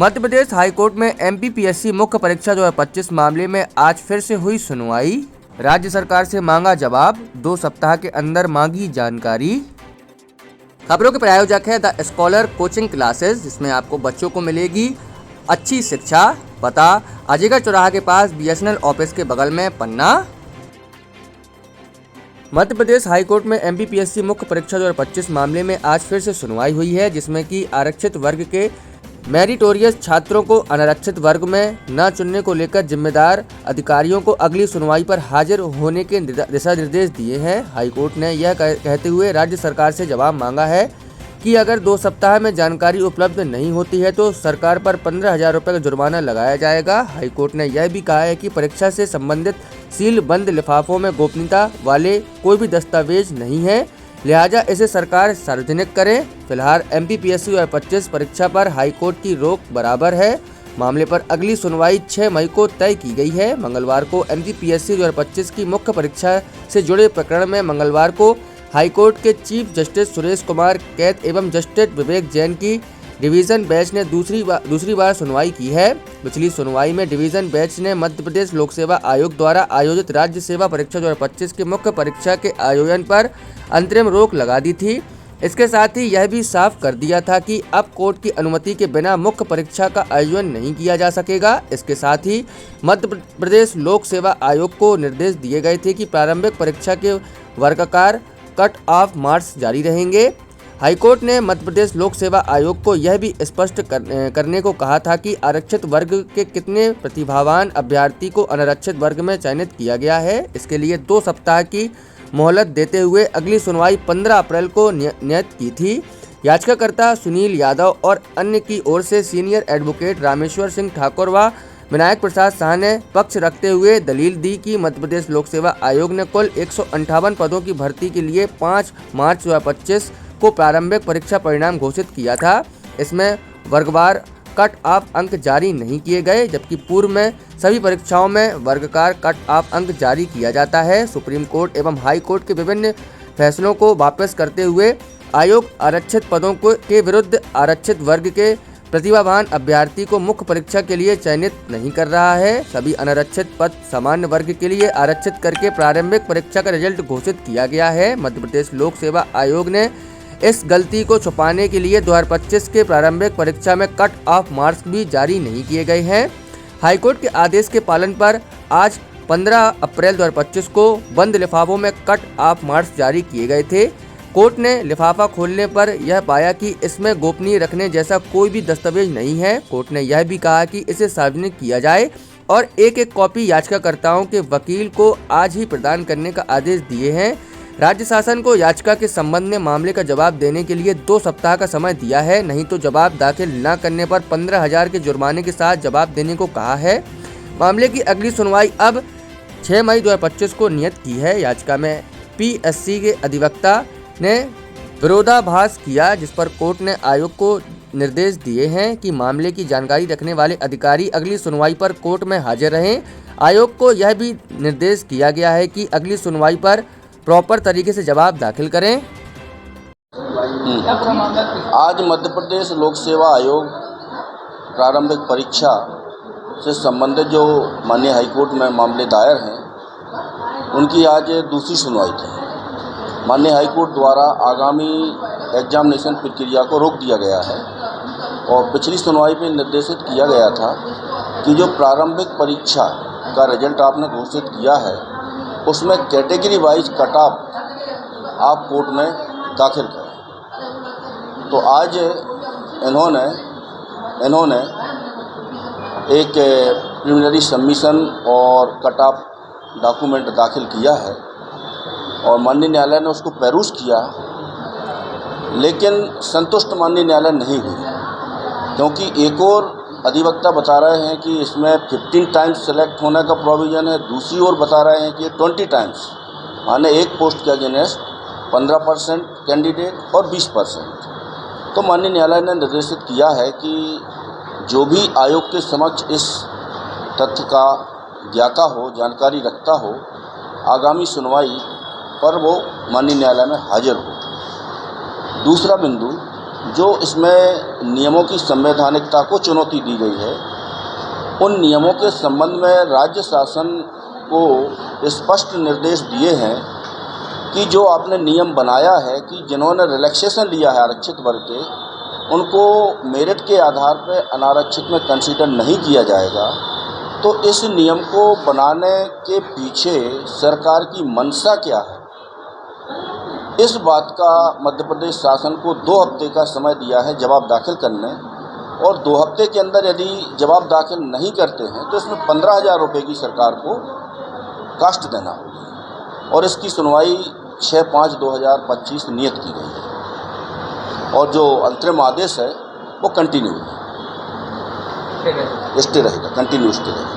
Madhya Pradesh high court में MPPSC मुख्य परीक्षा 2025 मामले में आज फिर से हुई सुनवाई। राज्य सरकार से मांगा जवाब, 2 सप्ताह के अंदर मांगी जानकारी। खबरों के प्रायोजक है द स्कॉलर कोचिंग क्लासेस, जिसमें आपको बच्चों को मिलेगी अच्छी शिक्षा। पता अजीगढ़ चौराहा के पास बीएसएनएल ऑफिस के बगल में, पन्ना। मध्य प्रदेश हाईकोर्ट में एमपीपीएससी मुख्य परीक्षा 2025 मामले में आज फिर से सुनवाई हुई है, जिसमें कि आरक्षित वर्ग के मेरिटोरियस छात्रों को अनारक्षित वर्ग में न चुनने को लेकर जिम्मेदार अधिकारियों को अगली सुनवाई पर हाजिर होने के दिशा निर्देश दिए हैं। हाईकोर्ट ने यह कहते हुए राज्य सरकार से जवाब मांगा है कि अगर 2 सप्ताह में जानकारी उपलब्ध नहीं होती है तो सरकार पर 15,000 रुपये का जुर्माना लगाया जाएगा। हाईकोर्ट ने यह भी कहा है कि परीक्षा से संबंधित सील बंद लिफाफों में गोपनीयता वाले कोई भी दस्तावेज नहीं है, लिहाजा इसे सरकार सार्वजनिक करे। फिलहाल एमपीपीएससी 2025 परीक्षा पर हाईकोर्ट की रोक बराबर है। मामले पर अगली सुनवाई 6 मई को तय की गई है। मंगलवार को एमपीपीएससी 2025 की मुख्य परीक्षा से जुड़े प्रकरण में मंगलवार को हाईकोर्ट के चीफ जस्टिस सुरेश कुमार कैत एवं जस्टिस विवेक जैन की डिवीज़न बेंच ने दूसरी बार सुनवाई की है। पिछली सुनवाई में डिवीज़न बेंच ने मध्य प्रदेश लोक सेवा आयोग द्वारा आयोजित राज्य सेवा परीक्षा 2025 की मुख्य परीक्षा के आयोजन पर अंतरिम रोक लगा दी थी। इसके साथ ही यह भी साफ कर दिया था कि अब कोर्ट की अनुमति के बिना मुख्य परीक्षा का आयोजन नहीं किया जा सकेगा। इसके साथ ही मध्य प्रदेश लोक सेवा आयोग को निर्देश दिए गए थे कि प्रारंभिक परीक्षा के वर्गाकार कट ऑफ मार्क्स जारी रहेंगे। हाईकोर्ट ने मध्य प्रदेश लोक सेवा आयोग को यह भी स्पष्ट करने को कहा था कि आरक्षित वर्ग के कितने प्रतिभावान अभ्यर्थी को अनारक्षित वर्ग में चयनित किया गया है। इसके लिए 2 सप्ताह की मोहलत देते हुए अगली सुनवाई 15 अप्रैल को नियत की थी। याचिकाकर्ता सुनील यादव और अन्य की ओर से सीनियर एडवोकेट रामेश्वर सिंह ठाकुर व विनायक प्रसाद शाह ने पक्ष रखते हुए दलील दी कि मध्य प्रदेश लोक सेवा आयोग ने कुल 158 पदों की भर्ती के लिए 5 मार्च 2025 को प्रारंभिक परीक्षा परिणाम घोषित किया था। इसमें वर्गवार कट ऑफ अंक जारी नहीं किए गए, जबकि पूर्व में सभी परीक्षाओं में वर्गकार कट ऑफ अंक जारी किया जाता है। सुप्रीम कोर्ट एवं हाई कोर्ट के विभिन्न फैसलों को वापस करते हुए आयोग आरक्षित पदों के विरुद्ध आरक्षित वर्ग के प्रतिभावान अभ्यर्थी को मुख्य परीक्षा के लिए चयनित नहीं कर रहा है। सभी अनारक्षित पद सामान्य वर्ग के लिए आरक्षित करके प्रारंभिक परीक्षा का रिजल्ट घोषित किया गया है। मध्य प्रदेश लोक सेवा आयोग ने इस गलती को छुपाने के लिए 2025 के प्रारंभिक परीक्षा में कट ऑफ मार्क्स भी जारी नहीं किए गए हैं। हाईकोर्ट के आदेश के पालन पर आज 15 अप्रैल 2025 को बंद लिफाफों में कट ऑफ मार्क्स जारी किए गए थे। कोर्ट ने लिफाफा खोलने पर यह पाया कि इसमें गोपनीय रखने जैसा कोई भी दस्तावेज नहीं है। कोर्ट ने यह भी कहा कि इसे सार्वजनिक किया जाए और एक कॉपी याचिकाकर्ताओं के वकील को आज ही प्रदान करने का आदेश दिए हैं। राज्य शासन को याचिका के संबंध में मामले का जवाब देने के लिए 2 सप्ताह का समय दिया है, नहीं तो जवाब दाखिल न करने पर 15,000 के जुर्माने के साथ जवाब देने को कहा है। मामले की अगली सुनवाई अब 6 मई 2025 को नियत की है। याचिका में पीएससी के अधिवक्ता ने विरोधाभास किया, जिस पर कोर्ट ने आयोग को निर्देश दिए हैं कि मामले की जानकारी रखने वाले अधिकारी अगली सुनवाई पर कोर्ट में हाजिर रहें। आयोग को यह भी निर्देश किया गया है कि अगली सुनवाई पर प्रॉपर तरीके से जवाब दाखिल करें। आज मध्य प्रदेश लोक सेवा आयोग प्रारंभिक परीक्षा से संबंधित जो माननीय हाईकोर्ट में मामले दायर हैं, उनकी आज दूसरी सुनवाई थी। माननीय हाईकोर्ट द्वारा आगामी एग्जामिनेशन प्रक्रिया को रोक दिया गया है और पिछली सुनवाई में निर्देशित किया गया था कि जो प्रारंभिक परीक्षा का रिजल्ट आपने घोषित किया है, उसमें कैटेगरी वाइज कट ऑफ आप कोर्ट में दाखिल करें। तो आज इन्होंने एक प्रिलिमिनरी सबमिशन और कट ऑफ डॉक्यूमेंट दाखिल किया है और माननीय न्यायालय ने उसको पेरूस किया, लेकिन संतुष्ट माननीय न्यायालय नहीं हुई, क्योंकि एक और अधिवक्ता बता रहे हैं कि इसमें 15 टाइम्स सेलेक्ट होने का प्रोविज़न है, दूसरी ओर बता रहे हैं कि 20 टाइम्स, माने एक पोस्ट के अगेंस्ट 15% कैंडिडेट और 20%। तो माननीय न्यायालय ने निर्देशित किया है कि जो भी आयोग के समक्ष इस तथ्य का ज्ञाता हो, जानकारी रखता हो, आगामी सुनवाई पर वो माननीय न्यायालय में हाजिर हो। दूसरा बिंदु जो इसमें नियमों की संवैधानिकता को चुनौती दी गई है, उन नियमों के संबंध में राज्य शासन को स्पष्ट निर्देश दिए हैं कि जो आपने नियम बनाया है कि जिन्होंने रिलैक्सेशन लिया है आरक्षित वर्ग के, उनको मेरिट के आधार पर अनारक्षित में कंसीडर नहीं किया जाएगा। तो इस नियम को बनाने के पीछे सरकार की मंशा क्या है, इस बात का मध्य प्रदेश शासन को 2 हफ्ते का समय दिया है जवाब दाखिल करने, और 2 हफ्ते के अंदर यदि जवाब दाखिल नहीं करते हैं तो इसमें 15,000 रुपये की सरकार को कास्ट देना होगी। और इसकी सुनवाई 6/5/2025 नियत की गई है, और जो अंतरिम आदेश है वो कंटिन्यू स्टे रहेगा, कंटिन्यू स्टे रहेगा।